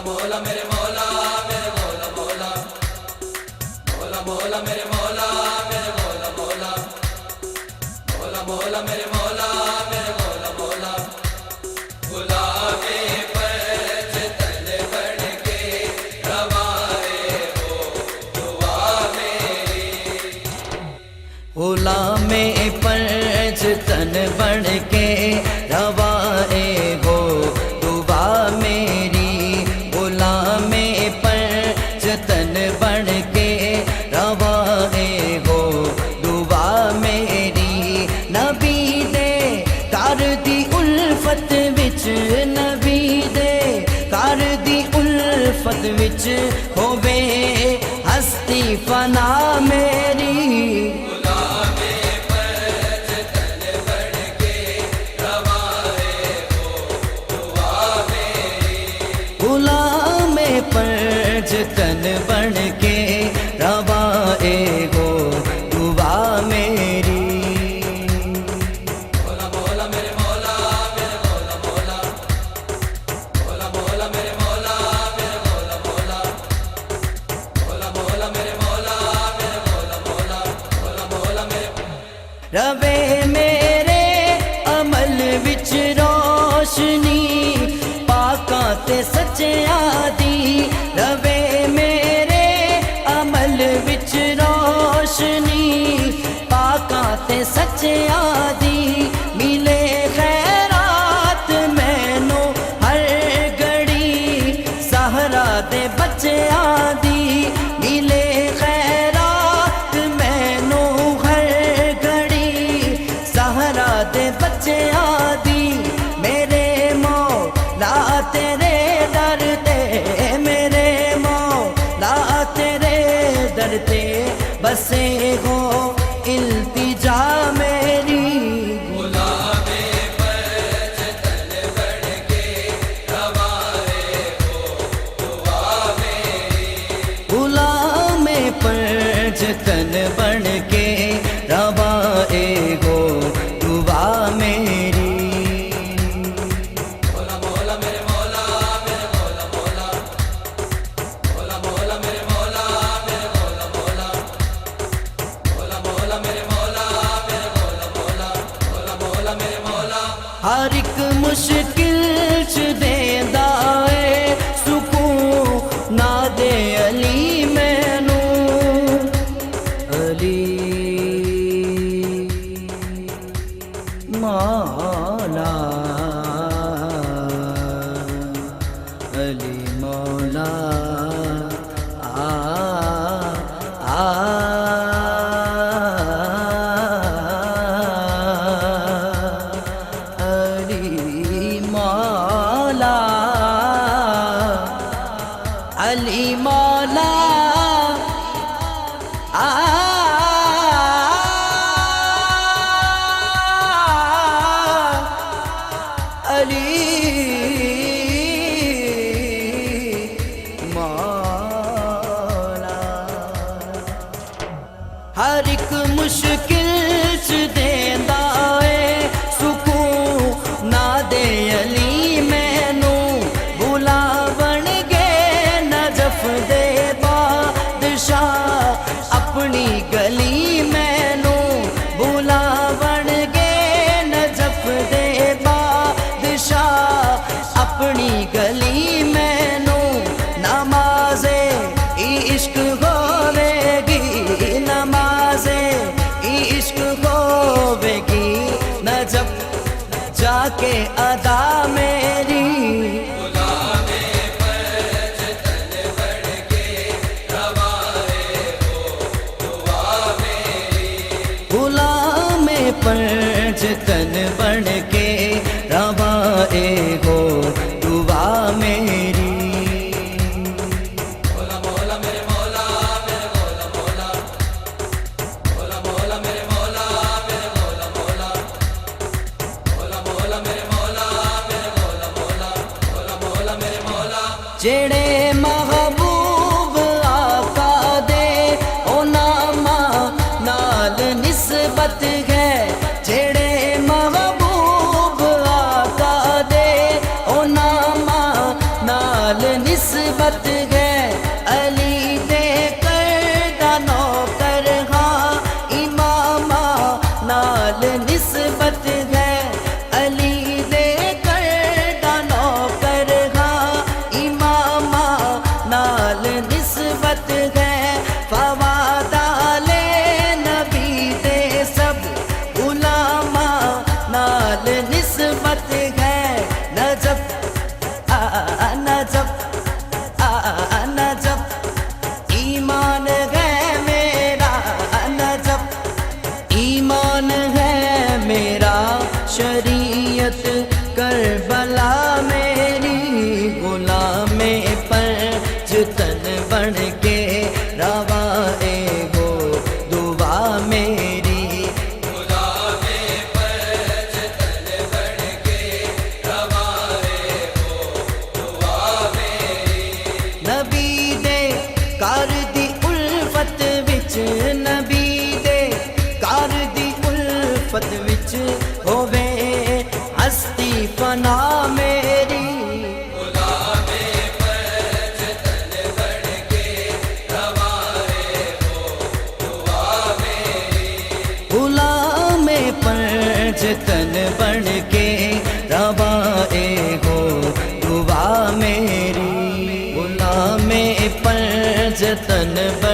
مولا میرے مولا میرے مولا مولا مولا مولا میرے مولا میرے مولا مولا مولا مولا میرے مولا میرے مولا مولا غلامی پرچ تن بن کے روائے ہو دعا میری غلام پرچ تن بن کے روائے ہو دعا میری غلام پرچ تن بن کے روائے ہو دعا میری نبی دے کر دی الفت وچ نبی دے کر دی الفت وچ ہووے ہستی فنا میری غلام پرچ تن بن کے روائے ہو دعا میری مولا مولا میرے مولا میرے مولا مولا مولا مولا میرے مولا میرے مولا مولا مولا مولا میرے مولا میرے مولا مولا مولا مولا میرے روے میرے عمل وچ روشنی پاکاں تے سچیاں دی روے میرے عمل وچ روشنی پاکاں تے سچیاں دی ملے خیرات مینوں ہر گھڑی سہرا دے بچیاں دی ملے خیرات مینوں ہر گھڑی سہرا دے بچیاں دی میرے مولا تیرے در تے میرے مولا تیرے در تے بسے ہو التجا میری غلام پرچ تن بن کے روائے ہو دعا میری غلام پرچ تن بن کے روائے ہو دعا میری مولا مولا میرے مولا میرے مولا مولا مولا مولا میرے مولا میرے مولا مولا مولا مولا میرے مولا میرے مولا مولا مولا مولا میرے مولا ہر ایک مشکل چ دیندا اے سکون نہ دے علی مینوں علی مولا علی مولا علی مولا علی مولا علی مولا ہر ایک مشکل چ دیندا اے سکون نہ دے علی مینوں بھولا بن گے نجف دے بادشاہ اپنی گلی مینوں بھولا بن گے نجف دے بادشاہ اپنی گلی مینوں نماز عشق ہوے گی نماز عشق ہوے گی نجف جا کے ادا میری غلام پرچ تن بن کے روائے ہو دعا میری غلام پرچ تن بن کے روائے ہو دعا میری مولا مولا میرے مولا میرے مولا مولا مولا مولا میرے مولا میرے مولا مولا مولا مولا میرے مولا میرے مولا مولا مولا مولا میرے مولا جڑے محبوب آقا دے او نامہ نال نسبت ہے جڑے محبوب آقا دے او نامہ نال نسبت نسبت ہے علی دے کر دانو کر ہاں امام نال نسبت ہے علی دے کر دانو کر ہاں امام نال نسبت ہے فواد آلے نبی دے سب غلام نال نسبت ہے نجف نجف نجف ایمان ہے میرا نجف ایمان ہے میرا شریعت کربلا میری غلام پر جتن بن کے روائے ہو دعا میری نبی دے کار دی الفت وچ نبی دے کار دی الفت وچ ہووے ہستی فنا میری غلام پر جتن بن کے روائے ہو دعا میری غلام پر جتن بن